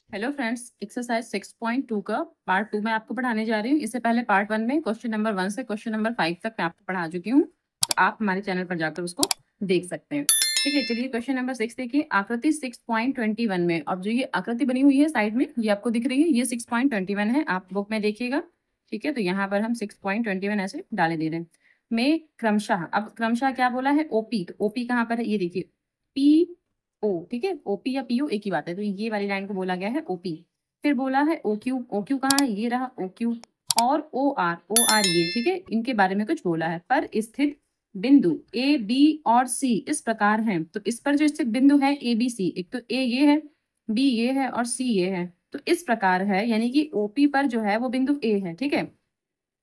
Hello friends, exercise 6.2 का part 2 में आपको पढ़ाने जा रही हूँ। इससे पहले पार्ट 1 में क्वेश्चन नंबर 1 से क्वेश्चन नंबर 5 तक मैं आपको पढ़ा चुकी हूँ, तो आप हमारे चैनल पर जाकर उसको देख सकते हैं। ठीक है, चलिए क्वेश्चन नंबर 6 देखिए। आकृति 6.21 में, अब जो ये आकृति बनी हुई है साइड में, ये आपको दिख रही है, ये 6.21 है। आप बुक में देखिएगा। ठीक है, तो यहाँ पर हम 6.21 ऐसे डाले दे रहे हैं। में क्रमशः, अब क्रमशः क्या बोला है? ओपी, तो ओपी कहाँ पर है? ये देखिए, पी ओ। ठीक है, ओपी या पीओ एक ही बात है, तो ये वाली लाइन को बोला गया है ओपी। फिर बोला है ओ क्यू। ओ क्यू कहाँ है? ये रहा ओ क्यू। और ओ आर, ओ आर ये, ठीक है, इनके बारे में कुछ बोला है। पर स्थित बिंदु ए बी और सी इस प्रकार हैं। तो इस पर जो स्थित बिंदु है ए बी सी, एक तो ए ये है, बी ये है और सी ये है, तो इस प्रकार है, यानी कि ओपी पर जो है वो बिंदु ए है। ठीक है,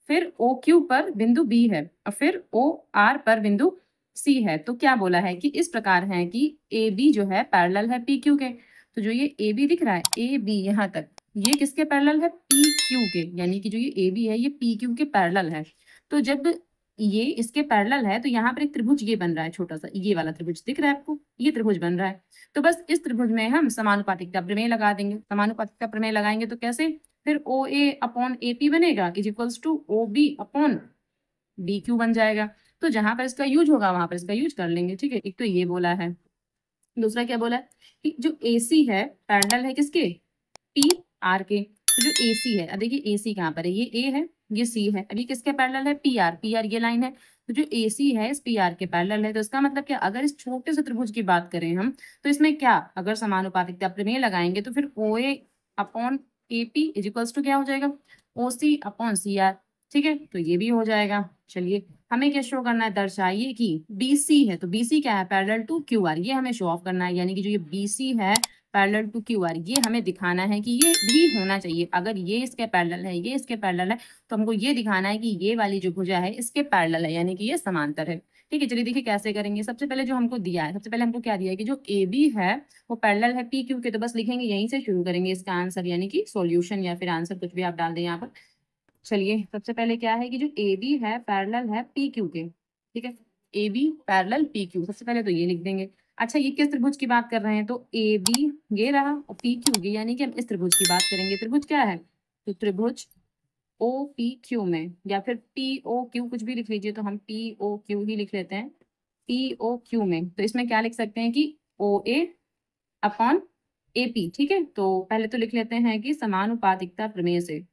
फिर ओ क्यू पर बिंदु बी है और फिर ओ आर पर बिंदु सी है। तो क्या बोला है कि इस प्रकार है कि ए बी जो है पैरेलल है पी क्यू के। तो जो ये ए बी दिख रहा है, ए बी यहाँ तक, ये किसके पैरेलल है? पी क्यू के, यानी कि जो ये ए बी है ये पी क्यू के पैरेलल है। तो जब ये इसके पैरेलल है तो यहाँ पर एक त्रिभुज ये बन रहा है, छोटा सा ये वाला त्रिभुज दिख रहा है आपको, ये त्रिभुज बन रहा है। तो बस इस त्रिभुज में हम समानुपातिकता प्रमेय लगा देंगे। समानुपातिकता प्रमेय लगाएंगे तो कैसे? फिर O A upon A P बनेगा is equals to O B upon D Q बन जाएगा। तो जहां पर इसका यूज होगा वहां पर इसका यूज कर लेंगे। ठीक है, एक तो ये बोला है। दूसरा क्या बोला है कि जो ए सी है पैरेलल है किसके? पी आर के। तो जो ए सी है, अब देखिए ए सी कहाँ पर है? ये ए है, ये सी है, अभी किसके पैरेलल है? P R. पी आर ये लाइन है, तो जो ए सी है इस पी आर के पैरेलल है। तो इसका मतलब क्या? अगर इस छोटे से त्रिभुज की बात करें हम, तो इसमें क्या, अगर समानुपातिकता प्रमेय लगाएंगे तो फिर O A upon A P is equals to क्या हो जाएगा? O C upon C R. ठीक है, तो ये भी हो जाएगा। चलिए, हमें क्या शो करना है? दर्शाइए कि बी सी है, तो बी सी क्या है? पैरेलल टू क्यू आर, ये हमें शो ऑफ करना है। यानी कि जो ये बी सी है पैरेलल टू क्यू आर, ये हमें दिखाना है कि ये भी होना चाहिए। अगर ये इसके पैरेलल है, ये इसके पैरेलल है, तो हमको ये दिखाना है कि ये वाली जो भुजा है इसके पैरेलल है, यानी कि ये समांतर है। ठीक है, चलिए देखिए कैसे करेंगे। सबसे पहले जो हमको दिया है, सबसे पहले हमको क्या दिया है कि जो ए बी है वो पैरेलल है पी क्यू के। तो बस लिखेंगे, यहीं से शुरू करेंगे इसका आंसर, यानी कि सॉल्यूशन या फिर आंसर कुछ भी आप डाल दें यहाँ पर। चलिए, सबसे पहले क्या है कि जो ए बी है पैरेलल है पी क्यू के। ठीक है, A B parallel P Q, सबसे पहले तो ये लिख देंगे। अच्छा, ये किस त्रिभुज की बात कर रहे हैं? तो ए बी ये रहा और पी क्यू ये, यानी कि हम इस त्रिभुज की बात करेंगे। त्रिभुज क्या है? तो त्रिभुज ओ पी क्यू में, या फिर पी ओ क्यू कुछ भी लिख लीजिए, तो हम पी ओ क्यू ही लिख लेते हैं। पी ओ क्यू में तो इसमें क्या लिख सकते हैं कि O A upon A P. ठीक है, तो पहले तो लिख लेते हैं कि समानुपातिकता प्रमेय से,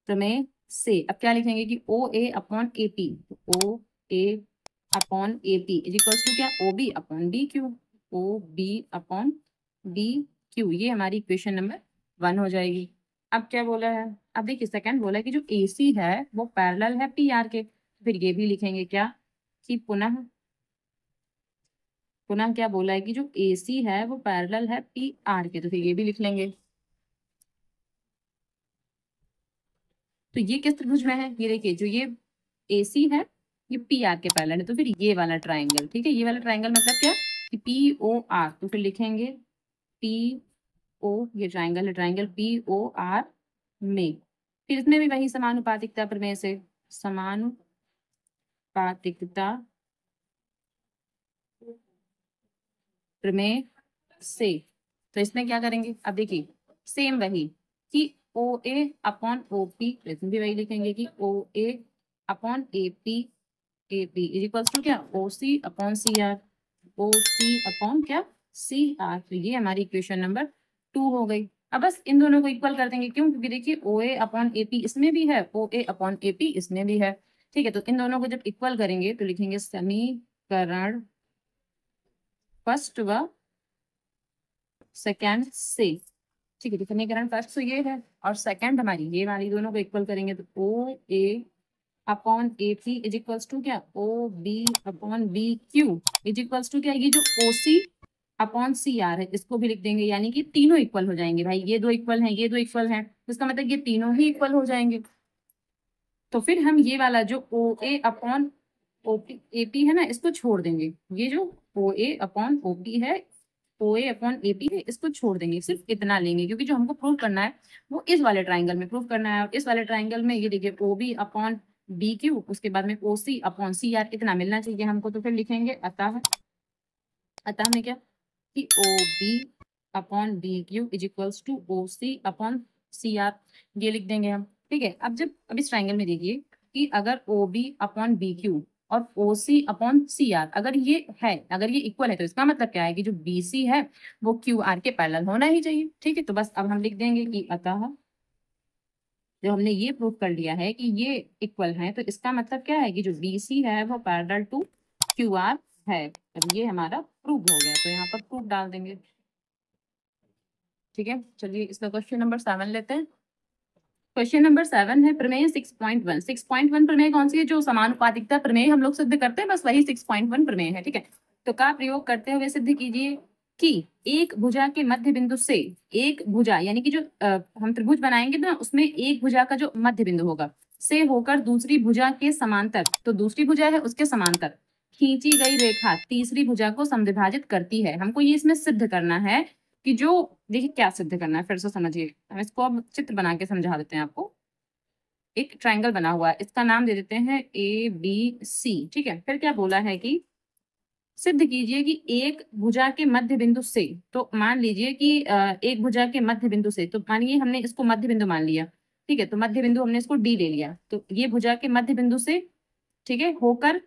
प्रमेय से अब क्या लिखेंगे कि O A upon A P. O A upon A P is equals to क्या? O B upon D Q. O B upon D Q, ये हमारी इक्वेशन नंबर 1 हो जाएगी। अब क्या बोला है? अब देखिए सेकंड बोला है कि जो ए सी है वो पैरेलल है पी आर के। फिर ये भी लिखेंगे क्या कि पुनः, पुनः क्या बोला है कि जो ए सी है वो पैरेलल है पी आर के। तो फिर ये भी लिख लेंगे। तो ये किस त्रिभुज में है? ये देखिए, जो ये ए सी है ये पी आर के पैरेलल है, तो फिर ये वाला ट्राइंगल। ठीक है, ये वाला ट्राइंगल मतलब क्या कि पी ओ आर, तो फिर लिखेंगे पी ओ, ये ट्राइंगल है, ट्राइंगल पी ओ आर में। फिर इसमें भी वही समानुपातिकता प्रमेय से, समानुपातिकता प्रमेय से, तो इसमें क्या करेंगे? अब देखिए सेम वही कि O A upon O P, इसमें भी वही लिखेंगे कि O A upon A P, A P is equals to क्या? O C upon C R. O C upon क्या? C R. तो ये हमारी इक्वेशन नंबर 2 हो गई। अब बस इन दोनों को इक्वल कर देंगे, क्यों? क्योंकि देखिए ओ ए अपॉन ए पी इसमें भी है, ओ ए अपॉन ए पी इसमें भी है। ठीक है, तो इन दोनों को जब इक्वल करेंगे तो लिखेंगे समीकरण फर्स्ट व सेकेंड से। ठीक है, तो समीकरण फर्स्ट तो ये है और सेकंड हमारी ये वाली, दोनों को इक्वल करेंगे तो O A upon A P is equals to क्या? O B upon B Q is equals to क्या? ये जो ओ सी अपॉन सी आर है इसको भी लिख देंगे, यानी कि तीनों इक्वल हो जाएंगे। भाई ये दो इक्वल हैं, ये दो इक्वल हैं, तो इसका मतलब ये तीनों ही इक्वल हो जाएंगे। तो फिर हम ये वाला जो O A upon O P A P है ना, इसको छोड़ देंगे। ये जो O A upon O P है, ओ ए अपॉन ए पी है, इसको छोड़ देंगे, सिर्फ इतना लेंगे, क्योंकि जो हमको प्रूव करना है वो इस वाले ट्राइंगल में प्रूव करना है। और इस वाले ट्राइंगल में ये देखिए O B upon B Q, उसके बाद में ओ सी अपॉन सी आर, इतना मिलना चाहिए हमको। तो फिर लिखेंगे अतः अतः हमें क्या कि O B upon B Q is equals to O C upon C R, ये लिख देंगे हम। ठीक है, अब इस ट्राइंगल में देखिए कि अगर O B upon B Q और O C upon C are अगर ये है, अगर ये इक्वल है, तो इसका मतलब क्या है कि जो बी सी है वो क्यू आर के पैरेलल होना ही चाहिए। ठीक है, तो बस अब हम लिख देंगे कि अतः जब हमने ये प्रूव कर लिया है कि ये इक्वल है, तो इसका मतलब क्या है कि जो बी सी है वो पैरेलल टू क्यू आर है। अब ये हमारा प्रूव हो गया, तो यहाँ पर प्रूफ डाल देंगे। ठीक है, चलिए इसका क्वेश्चन नंबर 7 लेते हैं। क्वेश्चन नंबर 7 है प्रमेय 6.1। 6.1 प्रमेय कौन सी है? जो समानुपातिकता प्रमेय हम लोग सिद्ध करते हैं, बस वही 6.1 प्रमेय है। ठीक है, तो का प्रयोग करते हुए सिद्ध कीजिए कि एक भुजा के मध्य बिंदु से, एक भुजा यानी कि जो हम त्रिभुज बनाएंगे ना, उसमें एक भुजा का जो मध्य बिंदु होगा से होकर दूसरी भुजा के समांतर, तो दूसरी भुजा है उसके समांतर खींची गई रेखा तीसरी भुजा को समद्विभाजित करती है। हमको ये इसमें सिद्ध करना है कि जो, देखिए क्या सिद्ध करना है फिर से समझिए, हम इसको अब चित्र बना के समझा देते हैं आपको। एक ट्रायंगल बना हुआ है, इसका नाम दे देते हैं ए बी सी। ठीक है, फिर क्या बोला है कि सिद्ध कीजिए कि एक भुजा के मध्य बिंदु से, तो मान लीजिए कि एक भुजा के मध्य बिंदु से, तो मानिए हमने इसको मध्य बिंदु मान लिया। ठीक है, तो मध्य बिंदु हमने इसको डी ले लिया, तो ये भुजा के मध्य बिंदु से, ठीक है, होकर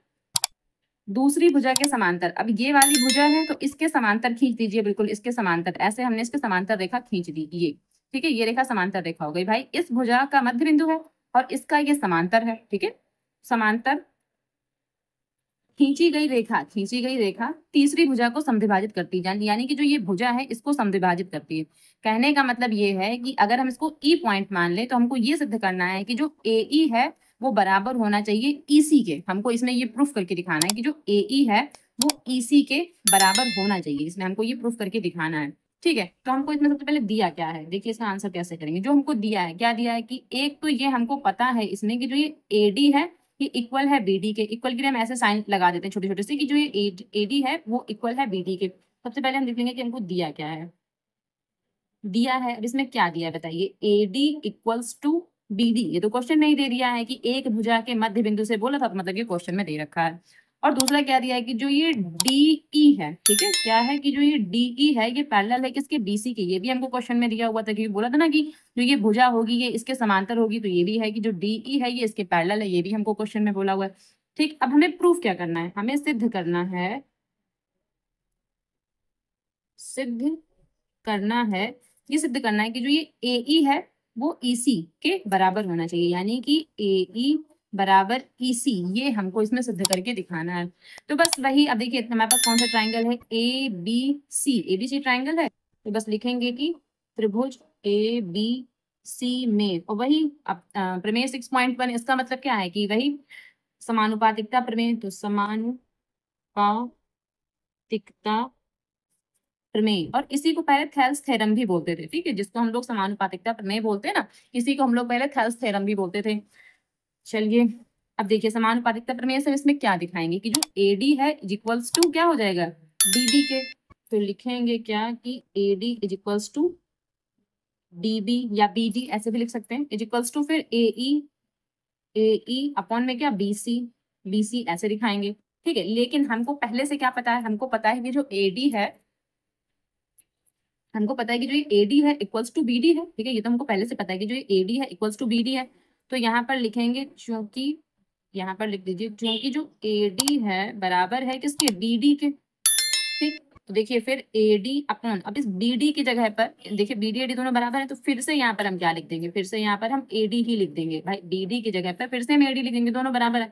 दूसरी भुजा के समांतर, अब ये वाली भुजा है तो इसके समांतर खींच दीजिए, बिल्कुल इसके समांतर, ऐसे हमने इसके समांतर रेखा खींच दी ये। ठीक है, ये रेखा समांतर रेखा हो गई भाई, इस भुजा का मध्य बिंदु है और इसका ये समांतर है। ठीक है, समांतर खींची गई रेखा तीसरी भुजा को समद्विभाजित करती है, यानी कि जो ये भुजा है इसको समद्विभाजित करती है। कहने का मतलब ये है कि अगर हम इसको ई पॉइंट मान ले, तो हमको ये सिद्ध करना है कि जो ए ई है वो बराबर होना चाहिए ईसी के। हमको इसमें ये प्रूफ करके दिखाना है कि जो ए ई है वो ईसी के बराबर होना चाहिए, इसमें हमको ये प्रूफ करके दिखाना है। ठीक है, तो हमको इसमें सबसे पहले दिया क्या है, देखिए इसका आंसर कैसे करेंगे। जो हमको दिया है, क्या दिया है कि एक तो ये हमको पता है इसमें कि जो ये एडी है ये इक्वल है बीडी के। इक्वल के लिए हम ऐसे साइन लगा देते हैं छोटे छोटे से कि जो ये एडी है वो इक्वल है बीडी के। सबसे पहले हम देखेंगे कि हमको दिया क्या है। दिया है, अब इसमें क्या दिया है बताइए, एडी इक्वल्स टू बीडी। ये तो क्वेश्चन में ही दे दिया है कि एक भुजा के मध्य बिंदु से बोला था, तो मतलब ये क्वेश्चन में दे रखा है। और दूसरा क्या दिया है कि जो ये डीई है, ठीक है, क्या है कि जो ये डीई है ये पैरेलल है किसके, बीसी के। ये भी हमको क्वेश्चन में दिया हुआ था, क्योंकि बोला था ना कि जो ये भुजा होगी ये इसके समांतर होगी, तो ये भी है कि जो डीई है ये इसके पैरेलल है, ये भी हमको क्वेश्चन में बोला हुआ है। ठीक, अब हमें प्रूफ क्या करना है, हमें सिद्ध करना है, सिद्ध करना है, ये सिद्ध करना है कि जो ये एई है वो ईसी के बराबर होना चाहिए, यानी कि एई बराबर ईसी, ये हमको इसमें सिद्ध करके दिखाना है। तो बस वही, अब देखिए हमारे पास कौन सा ट्राइंगल है, A B C, ABC triangle है, तो बस लिखेंगे कि त्रिभुज ए बी सी में, और वही अब प्रमेय 6.1, इसका मतलब क्या है कि वही समानुपातिकता प्रमेय, तो समानुपातिकता प्रमेय, और इसी को पहले थेल्स थ्योरम भी बोलते थे। ठीक है, जिसको हम लोग समानुपातिकता प्रमेय बोलते हैं ना, इसी को हम लोग पहले थेल्स थ्योरम भी बोलते थे। चलिए अब देखिए समानुपातिकता प्रमेय से इसमें क्या दिखाएंगे कि जो एडी है इज इक्वल्स टू क्या हो जाएगा, डीबी के। तो लिखेंगे क्या कि AD is equals to DB या बीडी, ऐसे भी लिख सकते हैं, इज इक्वल्स टू फिर एई अपॉन में क्या बीसी, बीसी ऐसे दिखाएंगे। ठीक है, लेकिन हमको पहले से क्या पता है, हमको पता है कि जो एडी है, हमको पता है कि जो ये AD है इक्वल्स टू BD है। ठीक है, ये तो हमको पहले से पता है कि जो ये AD है इक्वल्स टू BD है। तो यहाँ पर लिखेंगे क्योंकि, यहाँ पर लिख दीजिए क्योंकि जो AD है बराबर है किसके, BD के। ठीक, तो देखिए फिर AD अपॉन, अब इस BD की जगह पर देखिए BD AD दोनों बराबर है, तो फिर से यहाँ पर हम क्या लिख देंगे, फिर से यहाँ पर हम AD ही लिख देंगे भाई, BD की जगह पर फिर से हम AD लिख देंगे, दोनों बराबर है।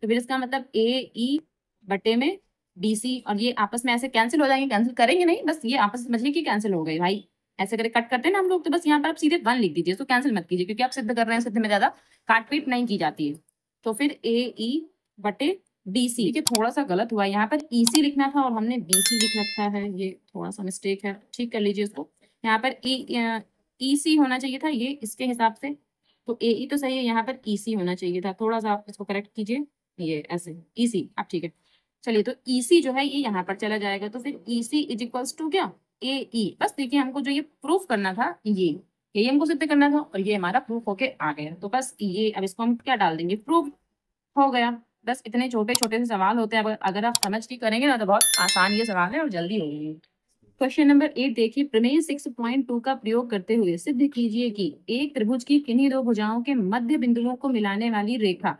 तो फिर इसका मतलब AE बटे में BC, और ये आपस में ऐसे कैंसिल हो जाएंगे, कैंसिल करेंगे नहीं, बस ये आपस में समझिए कि कैंसिल हो गए भाई। ऐसे करके कट करते हैं ना हम लोग, तो बस यहाँ पर आप सीधे 1 लिख दीजिए, तो कैंसिल मत कीजिए, क्योंकि आप सिद्ध कर रहे हैं, सिद्ध में ज्यादा काट पीट नहीं की जाती है। तो फिर AE बटे BC, देखिए थोड़ा सा गलत हुआ, यहाँ पर EC लिखना था और हमने BC लिख रखा है, ये थोड़ा सा मिस्टेक है, ठीक कर लीजिए इसको। यहाँ पर EC होना चाहिए था ये इसके हिसाब से, तो AE तो सही है, यहाँ पर EC होना चाहिए था, थोड़ा सा आप इसको करेक्ट कीजिए, ये ऐसे EC, अब ठीक है। चलिए, तो EC जो है ये यहाँ पर चला जाएगा, तो फिर EC इज इक्वल्स टू क्या, AE। बस देखिए हमको जो ये प्रूफ करना था, ये हमको सिद्ध करना था, और ये हमारा प्रूफ होके आ गया। तो बस ये, अब इसको हम क्या डाल देंगे, प्रूफ हो गया। बस इतने छोटे छोटे से सवाल होते हैं, अगर आप समझ के करेंगे ना तो बहुत आसान ये सवाल है और जल्दी होगी। क्वेश्चन नंबर 8 देखिए, प्रमेय 6.2 का प्रयोग करते हुए सिद्ध कीजिए कि एक त्रिभुज की किन्हीं दो भुजाओं के मध्य बिंदुओं को मिलाने वाली रेखा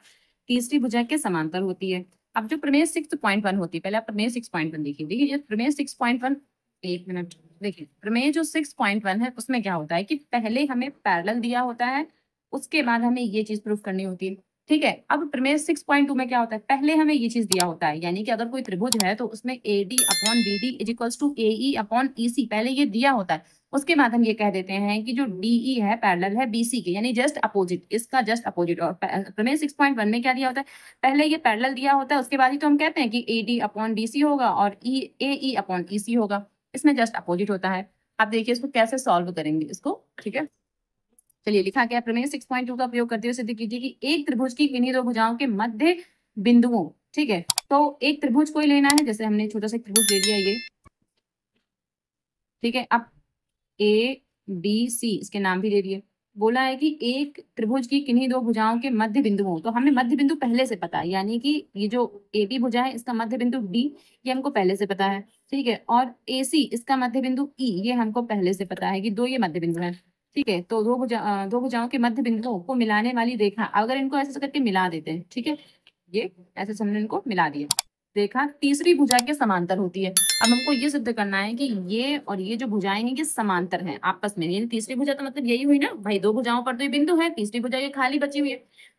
तीसरी भुजा के समांतर होती है। अब जो प्रमेय 6.1 होती है, पहले आप प्रमेय 6.1 देखिए। देखिए ये प्रमेय 6.1, एक मिनट देखिए, प्रमेय जो 6.1 है उसमें क्या होता है कि पहले हमें पैरेलल दिया होता है, उसके बाद हमें ये चीज प्रूफ करनी होती है। ठीक है, अब प्रमेय 6.2 में क्या होता है, पहले हमें ये चीज दिया होता है, यानी कि अगर कोई त्रिभुज है तो उसमें AD upon BD is equals to AE upon EC, पहले ये दिया होता है। उसके बाद हम ये कह देते हैं कि जो DE है पैरेलल है BC के, यानी जस्ट अपोजिट, इसका जस्ट अपोजिट। और प्रमेय 6.1 में क्या दिया होता है, पहले ये पैरेलल दिया होता है, उसके बाद ही तो हम कहते हैं कि AD अपॉन DC होगा और AE अपॉन EC होगा, इसमें जस्ट अपोजिट होता है। आप देखिए इसको कैसे सॉल्व करेंगे इसको। ठीक है, चलिए लिखा गया, प्रमेय 6.2 का प्रयोग करते हुए सिद्ध कीजिए कि एक त्रिभुज की किन्हीं दो भुजाओं के मध्य बिंदुओं, ठीक है, तो एक त्रिभुज को ही लेना है, जैसे हमने छोटा सा त्रिभुज ले लिया ये, ठीक है। अब ABC इसके नाम भी दे दिए। बोला है कि एक त्रिभुज की किन्हीं दो भुजाओं के मध्य बिंदुओं, तो हमें मध्य बिंदु पहले से पता है, यानी कि ये जो AB भुजा है इसका मध्य बिंदु D, ये हमको पहले से पता है, ठीक है। और AC इसका मध्य बिंदु E, ये हमको पहले से पता है कि दो ये मध्य बिंदु है, ठीक है। तो दो भुजाओं के मध्य बिंदुओं को मिलाने वाली रेखा, अगर इनको ऐसे करके मिला देते हैं, ठीक है, ये ऐसे से हमने इनको मिला दिया, रेखा तीसरी भुजा के समांतर होती है। अब हमको ये सिद्ध करना है कि ये और ये जो भुजाएं हैं ये समांतर हैं आपस में, यानी तीसरी भुजा तो मतलब यही हुई ना भाई, दो भुजाओं पर तो ये बिंदु है, तीसरी भुजा ये खाली बची हुई है,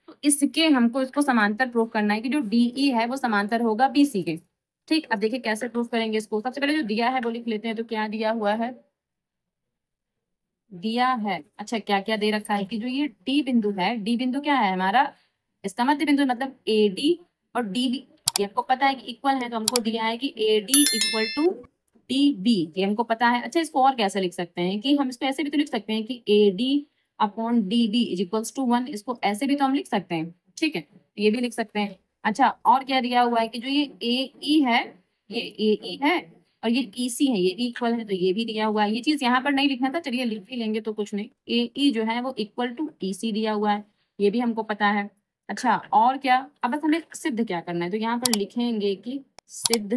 तो इसके हमको इसको समांतर प्रूव करना है कि जो DE है वो समांतर होगा BC के। ठीक, अब देखिए कैसे प्रूव करेंगे इसको। सबसे पहले जो दिया है वो लिख लेते हैं, तो क्या दिया हुआ है, दिया है, अच्छा क्या क्या दे रखा है कि जो ये D बिंदु है, D बिंदु क्या है हमारा, इसका मध्य बिंदु, मतलब AD और DB, ये हमको पता है कि इक्वल है, तो हमको दिया है कि AD इक्वल टू DB, ये हमको पता है। अच्छा इसको और कैसे लिख सकते हैं कि हम इसको ऐसे भी तो लिख सकते हैं कि AD upon DB is equals to 1, इसको ऐसे भी तो हम लिख सकते हैं, ठीक है, ये भी लिख सकते हैं। अच्छा और क्या दिया हुआ है कि जो ये AE है, ये AE है और ये EC है, ये भी इक्वल है, तो ये भी दिया हुआ है। ये चीज यहाँ पर नहीं लिखना था, चलिए लिख ही लेंगे तो कुछ नहीं, AE जो है वो इक्वल टू EC दिया हुआ है, ये भी हमको पता है। अच्छा और क्या, अब बस हमें सिद्ध क्या करना है, तो यहाँ पर लिखेंगे कि सिद्ध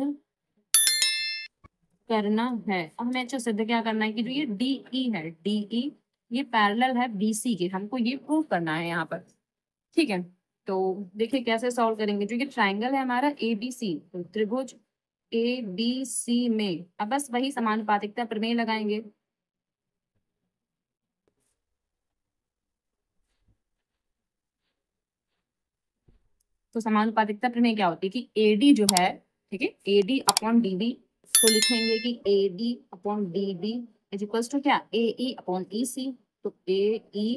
करना है। अब हमें अच्छा सिद्ध क्या करना है कि जो ये DE है, DE ये पैरेलल है BC के, हमको ये प्रूव करना है यहाँ पर, ठीक है। तो देखिए कैसे सॉल्व करेंगे, जो ये ट्राइंगल है हमारा ABC, तो त्रिभुज ABC में अब बस वही समानुपातिकता प्रमेय लगाएंगे। तो समानुपातिकता प्रमेय क्या होती है कि AD जो है, ठीक है, AD अपॉन DB, तो लिखेंगे कि AD upon DB is equals to क्या, AE अपॉन EC, तो AE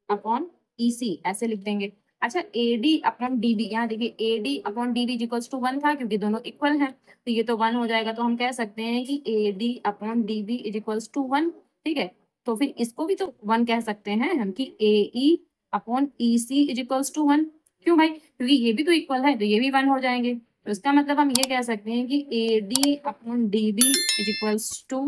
अपॉन EC ऐसे लिख देंगे। अच्छा AD अपॉन DB, यहाँ देखिए AD upon DB is equals to 1 था, क्योंकि दोनों इक्वल हैं, तो ये तो 1 हो जाएगा, तो हम कह सकते हैं कि AD upon DB is equals to 1, ठीक है। तो फिर इसको भी तो 1 कह सकते हैं हम कि AE upon EC is equals to 1, क्यों भाई, क्योंकि ये भी तो इक्वल है, तो ये भी 1 हो जाएंगे, तो इसका मतलब हम ये कह सकते हैं कि AD upon DB is equals to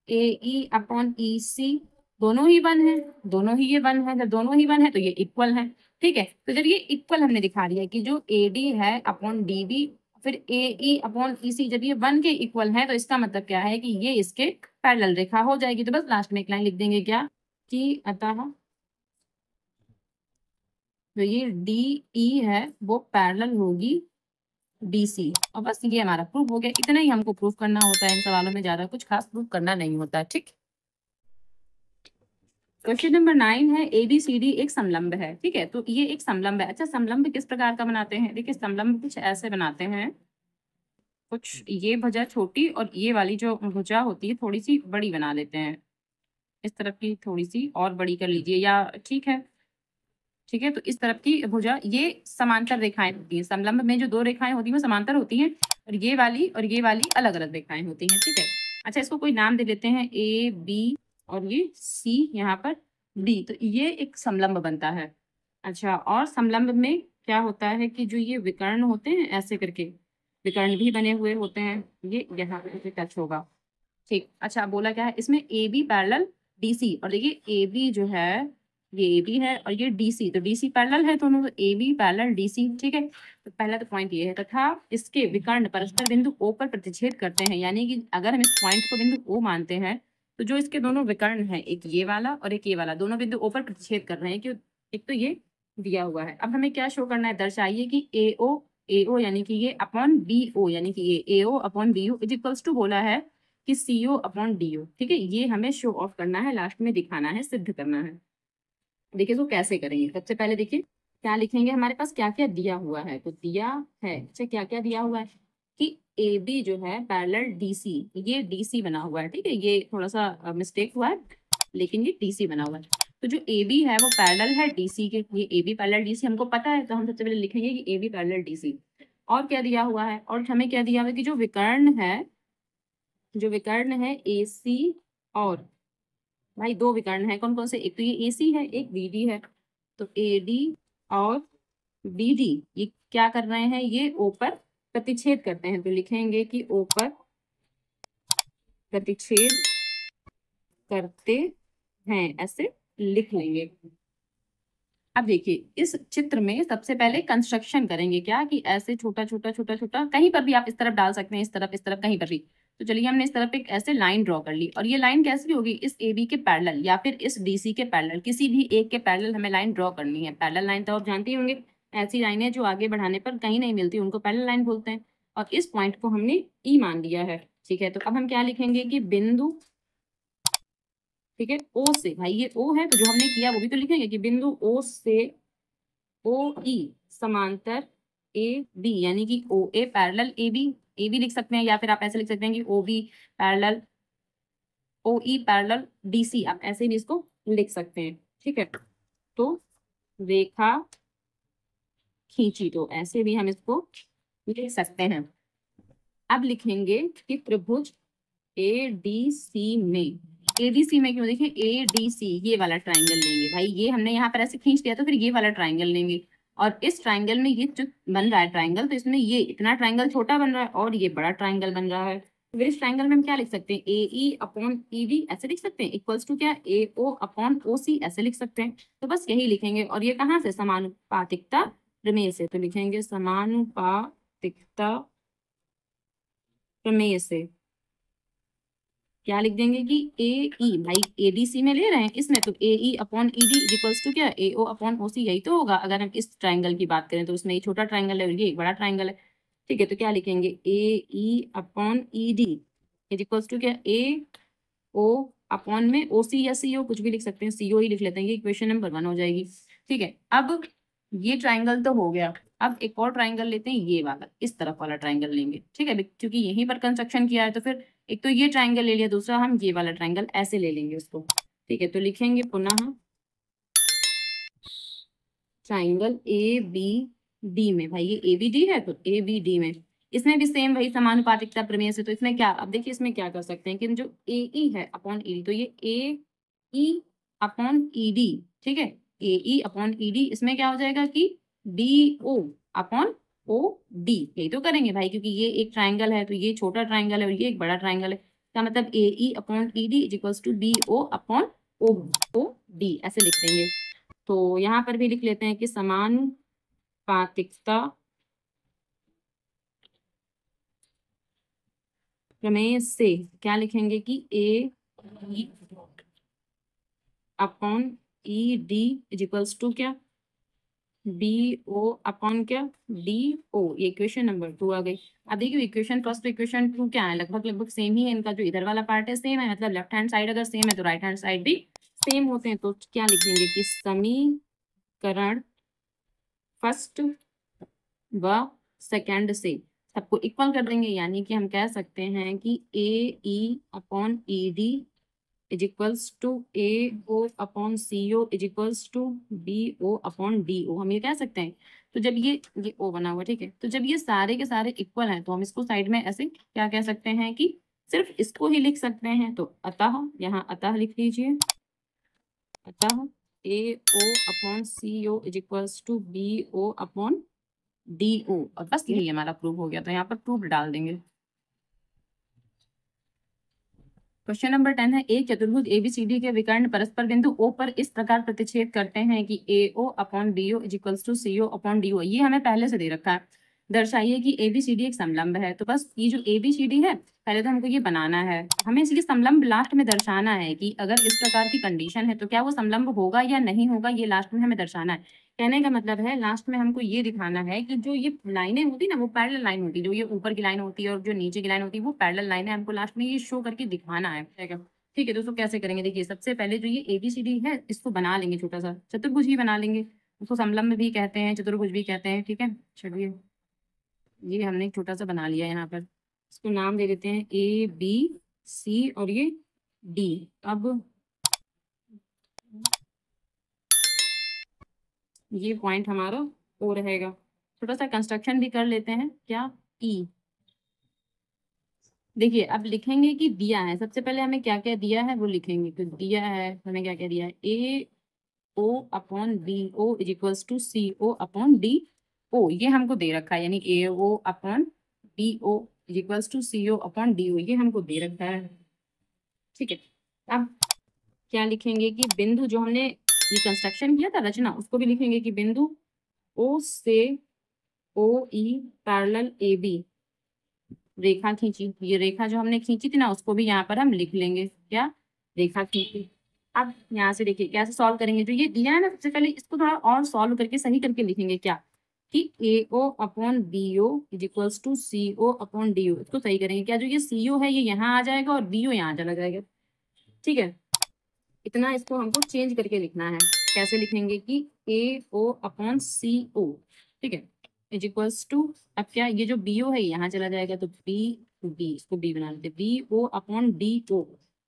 AE upon EC, दोनों ही 1 है, दोनों ही ये 1 है, जब दोनों ही 1 है तो ये इक्वल है, ठीक है। तो जब ये इक्वल हमने दिखा दिया कि जो AD है अपॉन DB फिर AE अपॉन EC, जब ये 1 के इक्वल है तो इसका मतलब क्या है कि ये इसके पैरेलल रेखा हो जाएगी। तो बस लास्ट में एक लाइन लिख देंगे क्या कि अतः जो ये DE है वो पैरेलल होगी BC, और बस ये हमारा प्रूफ हो गया। इतना ही हमको प्रूफ करना होता है इन सवालों में, ज्यादा कुछ खास प्रूफ करना नहीं होता है, ठीक। क्वेश्चन नंबर 9 है, ABCD एक समलंब है, ठीक है, तो ये एक समलंब है। अच्छा समलंब किस प्रकार का बनाते हैं, देखिए समलंब कुछ ऐसे बनाते हैं, कुछ ये भुजा छोटी और ये वाली जो भुजा होती है थोड़ी सी बड़ी बना लेते हैं, इस तरफ की थोड़ी सी और बड़ी कर लीजिए, या ठीक है, ठीक है, तो इस तरफ की भुजा ये समांतर रेखाएं होती हैं, समलंब में जो दो रेखाएं होती हैं वो समांतर होती हैं, और ये वाली अलग अलग रेखाएं होती हैं, ठीक है। अच्छा इसको कोई नाम दे देते हैं AB और ये C, यहाँ पर D, तो ये एक समलंब बनता है। अच्छा और समलंब में क्या होता है कि जो ये विकर्ण होते हैं ऐसे करके विकर्ण भी बने हुए होते हैं, ये यहाँ पे टच होगा, ठीक। अच्छा बोला क्या है इसमें AB पैरेलल DC, और देखिए AB जो है ये ए बी है और ये डी सी, तो डी सी पैरेलल है दोनों, तो A B parallel D C, ठीक है। तो पहला तो पॉइंट ये है, तथा इसके विकर्ण परस्पर बिंदु ओ पर प्रतिच्छेद करते हैं, यानी कि अगर हम इस पॉइंट को बिंदु ओ मानते हैं तो जो इसके दोनों विकर्ण है, एक ये वाला और एक ये वाला, दोनों बिंदु ओ पर प्रतिच्छेद कर रहे हैं, क्यों, एक तो ये दिया हुआ है। अब हमें क्या शो करना है, दर्शाइए कि ए ओ यानी कि ये अपॉन बी ओ, यानी कि ये A O upon B O is equals to बोला है कि सी ओ अपॉन डी ओ, ठीक है। ये हमें शो ऑफ करना है, लास्ट में दिखाना है, सिद्ध करना है। देखिए तो कैसे करेंगे, सबसे पहले देखिए क्या लिखेंगे, हमारे पास क्या क्या दिया हुआ है, तो दिया है, अच्छा क्या क्या दिया हुआ है कि ए बी जो है पैरेलल डी सी, ये डी सी बना हुआ है, ठीक है। ये थोड़ा सा मिस्टेक हुआ है, लेकिन ये डी सी बना हुआ है। तो जो ए बी है वो पैरेलल है डी सी के, ये A B parallel D C हमको पता है, तो हम सबसे पहले लिखेंगे कि A B parallel D C. और क्या दिया हुआ है, और हमें क्या दिया हुआ है कि जो विकर्ण है, जो विकर्ण है ए सी, और भाई दो विकर्ण है, कौन कौन से, एक तो ये ए सी है, एक बी डी है, तो ए डी और बी डी ये क्या कर रहे हैं, ये ओ पर प्रतिच्छेद करते हैं, तो लिखेंगे कि ओ पर प्रतिच्छेद करते हैं, ऐसे लिख लेंगे। अब देखिए इस चित्र में सबसे पहले कंस्ट्रक्शन करेंगे, क्या कि ऐसे छोटा छोटा छोटा छोटा, कहीं पर भी आप इस तरफ डाल सकते हैं, इस तरफ कहीं पर भी। तो चलिए हमने इस तरफ एक ऐसे लाइन ड्रॉ कर ली, और ये लाइन कैसी होगी, इस ए बी के पैरेलल या फिर इस डी सी के पैरेलल, किसी भी एक के पैरेलल हमें लाइन ड्रॉ करनी है। पैरेलल लाइन तो आप जानते ही होंगे, ऐसी लाइनें जो आगे बढ़ाने पर कहीं नहीं मिलती उनको पैरेलल लाइन बोलते हैं। और इस पॉइंट को हमने ई मान लिया है, ठीक है। तो अब हम क्या लिखेंगे कि बिंदु, ठीक है, ओ से, भाई ये ओ है तो जो हमने किया वो भी तो लिखेंगे कि बिंदु ओ से ओ ई समांतर ए बी, यानी कि O A parallel A B लिख सकते हैं, या फिर आप ऐसे लिख सकते हैं कि ओ बी पैरेलल ओ ई पैरेलल डी सी, आप ऐसे भी इसको लिख सकते हैं, ठीक है। तो रेखा खींची, तो ऐसे भी हम इसको लिख सकते हैं। अब लिखेंगे कि त्रिभुज ए डी सी में, ए डी सी में क्यों, देखिए ए डी सी ये वाला ट्राइंगल लेंगे, भाई ये हमने यहाँ पर ऐसे खींच दिया, तो फिर ये वाला ट्राइंगल लेंगे, और इस ट्राइंगल में ये जो बन रहा है ट्राइंगल, तो इसमें ये इतना ट्राइंगल छोटा बन रहा है और ये बड़ा ट्राइंगल बन रहा है, तो फिर इस ट्राइंगल में हम क्या लिख सकते हैं, ए ई अपॉन ई डी ऐसे लिख सकते हैं, इक्वल्स टू क्या, ए ओ अपॉन ओ सी ऐसे लिख सकते हैं। तो बस यही लिखेंगे, और ये कहाँ से, समानुपातिकता प्रमेय से, तो लिखेंगे समानुपातिकता प्रमेय से क्या लिख देंगे कि ए ई, भाई ए डी सी में ले रहे हैं इसमें, तो A E upon E D equals to क्या, ए ओ अपॉन ओ सी, यही तो होगा। अगर हम इस ट्राइंगल की बात करें तो उसमें ये छोटा ट्राइंगल है और ये एक बड़ा ट्राइंगल है, ठीक है। तो क्या लिखेंगे, A E upon E D equals to क्या, ए ओ अपॉन में ओ सी या सी ओ, कुछ भी लिख सकते हैं, सी ओ ही लिख लेते हैं, ये इक्वेशन नंबर 1 हो जाएगी, ठीक है। अब ये ट्राइंगल तो हो गया, अब एक और ट्राइंगल लेते हैं, ये वाला, इस तरफ वाला ट्राइंगल लेंगे, ठीक है, क्योंकि यहीं पर कंस्ट्रक्शन किया है, तो फिर एक तो ये ट्राइंगल ले लिया, दूसरा हम ये वाला ट्राइंगल ऐसे ले लेंगे उसको, ठीक है। तो लिखेंगे पुनः ट्राइंगल ए बी डी में, भाई ये ए बी डी है तो ए बी डी में, इसमें भी सेम वही समानुपातिकता प्रमेय से, तो इसमें क्या, अब देखिए इसमें क्या कर सकते हैं कि जो ए ई है अपॉन ई डी, तो ये ए ई अपॉन ई डी, ठीक है, ए ई अपॉन ई डी, इसमें क्या हो जाएगा कि D O upon O D, यही तो करेंगे भाई, क्योंकि ये एक ट्राइंगल है तो ये छोटा ट्राइंगल है और ये एक बड़ा ट्राइंगल है, क्या मतलब A E upon E D equals to D O upon O O D ऐसे लिख देंगे। तो यहाँ पर भी लिख लेते हैं कि समानुपातिकता प्रमेय से क्या लिखेंगे कि A upon E D equals to क्या, डी ओ अपॉन क्या, डी ओ, ये इक्वेशन नंबर 2 आ गई। अब देखिए इक्वेशन फर्स्ट तो इक्वेशन 2 क्या है, लगभग लगभग सेम ही है, इनका जो इधर वाला पार्ट है सेम है, मतलब लेफ्ट हैंड साइड अगर सेम है तो राइट हैंड साइड भी सेम होते हैं। तो क्या लिखेंगे कि समीकरण फर्स्ट व सेकंड से सबको इक्वल कर देंगे, यानी कि हम कह सकते हैं कि A E upon E D is equals to A O upon C O is equals to B O upon D O, हम ये कह सकते हैं। तो जब ये ओ बना हुआ, ठीक है, तो जब ये सारे के सारे इक्वल हैं तो हम इसको साइड में ऐसे क्या कह सकते हैं कि सिर्फ इसको ही लिख सकते हैं, तो अतः यहाँ अतः लिख लीजिए, अतः A O upon C O is equals to B O upon D O, और बस यही हमारा प्रूफ हो गया, तो यहाँ पर प्रूफ डाल देंगे। क्वेश्चन नंबर 10 है, एक चतुर्भुज एबीसीडी के विकर्ण परस्पर बिंदु ओ पर इस प्रकार प्रतिच्छेद करते हैं कि AO upon BO is equals to CO upon DO। ये हमें पहले से दे रखा है। दर्शाइए कि एबीसीडी एक समलंब है। तो बस ये जो एबीसीडी है, पहले तो हमको ये बनाना है। हमें इसलिए समलंब लास्ट में दर्शाना है कि अगर इस प्रकार की कंडीशन है तो क्या वो समलंब होगा या नहीं होगा, ये लास्ट में हमें दर्शाना है। कहने का मतलब है लास्ट में हमको ये दिखाना है कि जो ये लाइनें होती ना वो पैरेलल लाइन होती है, जो ये ऊपर की लाइन होती है और जो नीचे की लाइन होती है वो पैरेलल लाइन है। हमको लास्ट में ये शो करके दिखाना है। ठीक है दोस्तों, कैसे करेंगे देखिए। सबसे पहले जो ये एबीसीडी है इसको बना लेंगे, छोटा सा चतुर्भुज ही बना लेंगे। उसको समलंब भी कहते हैं, चतुर्भुज भी कहते हैं। ठीक है, चलिए ये हमने एक छोटा सा बना लिया यहाँ पर। इसको नाम दे देते हैं ABC और ये D। अब ये पॉइंट हमारा O रहेगा। छोटा सा कंस्ट्रक्शन भी कर लेते हैं, क्या E। देखिए अब लिखेंगे कि दिया है। सबसे पहले हमें क्या क्या दिया है वो लिखेंगे। तो दिया है हमें क्या क्या दिया है, AO upon BO is equals to CO upon DO। ये हमको दे रखा है, यानी AO upon BO is equals to CO upon DO, ये हमको दे रखा है। ठीक है, अब क्या लिखेंगे कि बिंदु जो हमने ये कंस्ट्रक्शन किया था रचना, उसको भी लिखेंगे कि बिंदु O से OE पैरेलल AB रेखा खींची। ये रेखा जो हमने खींची थी ना उसको भी यहाँ पर हम लिख लेंगे, क्या रेखा खींची। अब यहाँ से देखिए कैसे सॉल्व करेंगे। जो ये दिया है ना, सबसे पहले इसको थोड़ा और सॉल्व करके सही करके लिखेंगे, क्या कि AO upon BO is equals to CO upon DO। इसको सही करेंगे। क्या जो ये CO है ये यहाँ आ जाएगा और BO यहाँ चला जाएगा। ठीक है, इतना इसको हमको चेंज करके लिखना है। कैसे लिखेंगे कि AO अपॉन CO, ठीक है, इज इक्वल्स टू, अब क्या ये जो BO है यहाँ चला जाएगा तो B, इसको B बना लेते, BO अपॉन DO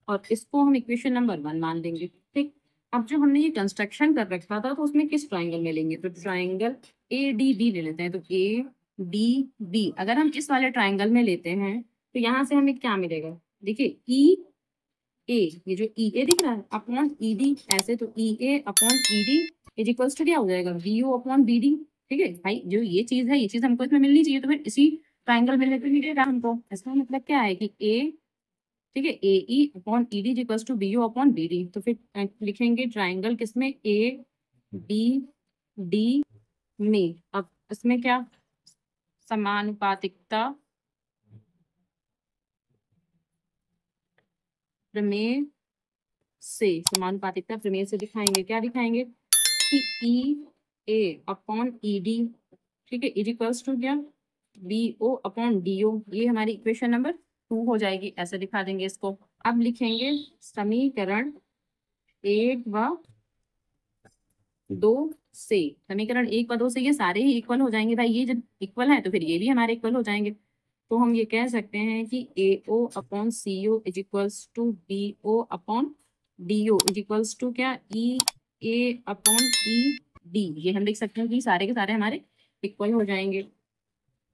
और इसको हम इक्वेशन नंबर 1 मान लेंगे। ठीक, अब जो हमने ये कंस्ट्रक्शन कर रखा था तो उसमें किस ट्राइंगल में लेंगे, तो ट्राइंगल ADB ले लेते हैं। तो ADB अगर हम इस वाले ट्राइंगल में लेते हैं तो यहाँ से हमें क्या मिलेगा, देखिए ये जो EA दिख रहा है अपॉन ED ऐसे, तो EA upon ED is equals to क्या हो जाएगा, BO अपॉन BD। ठीक है भाई, जो ये चीज है ये चीज हमको इसमें मिलनी चाहिए, तो फिर इसी ट्राइंगल में लेकर मिलेगा हमको। इसका मतलब क्या है कि A, ठीक है, AE upon ED is equals to BO upon BD। तो फिर लिखेंगे ट्राइंगल किसमें, ABD में। अब इसमें क्या समानुपातिकता प्रमेय से, समानुपातिकता प्रमेय से दिखाएंगे। क्या दिखाएंगे कि EA अपॉन ED, ठीक है, इज इक्वल्स टू क्या BO अपॉन DO। ये हमारी इक्वेशन नंबर 2 हो जाएगी। ऐसे दिखा देंगे इसको। अब लिखेंगे समीकरण 1 व 2 से। समीकरण 1 व 2 से ये सारे ही इक्वल हो जाएंगे भाई। ये जब इक्वल है तो फिर ये भी हमारे इक्वल हो जाएंगे। तो हम ये कह सकते हैं कि AO upon CO is equals to BO upon DO is equals to क्या EA अपॉन ED। ये हम लिख सकते हैं कि सारे के सारे हमारे इक्वल हो जाएंगे।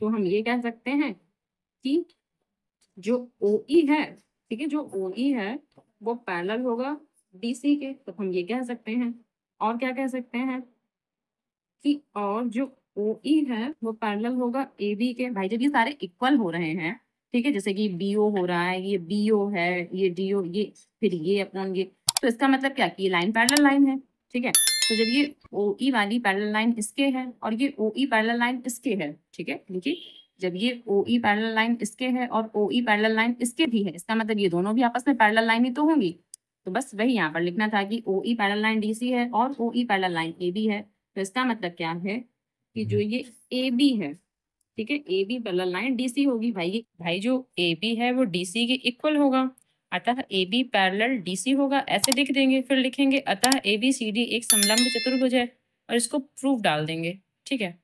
तो हम ये कह सकते हैं कि जो OE है, ठीक है, जो OE है वो पैरेलल होगा DC के। तो हम ये कह सकते हैं। और क्या कह सकते हैं कि और जो OE है वो पैरेलल होगा AB के। भाई जब ये सारे इक्वल हो रहे हैं, ठीक है, जैसे कि BO हो रहा है, ये BO है, ये DO, ये फिर ये अपॉन ये, तो इसका मतलब क्या कि ये लाइन पैरेलल लाइन है। ठीक है, तो जब ये OE वाली पैरेलल लाइन इसके है और ये OE पैरेलल लाइन इसके है, ठीक है, देखिए जब ये OE पैरेलल लाइन इसके है और OE पैरेलल लाइन इसके भी है, इसका मतलब ये दोनों भी आपस में पैरेलल लाइन ही तो होंगी। तो बस वही यहाँ पर लिखना था कि OE पैरेलल लाइन DC है और OE पैरेलल लाइन AB है। तो इसका मतलब क्या है कि जो ये AB है, ठीक है, AB पैरेलल लाइन DC होगी। भाई जो AB है वो DC के इक्वल होगा, अतः AB पैरेलल DC होगा। ऐसे लिख देंगे। फिर लिखेंगे अतः ABCD एक समलंब चतुर्भुज है और इसको प्रूफ डाल देंगे। ठीक है।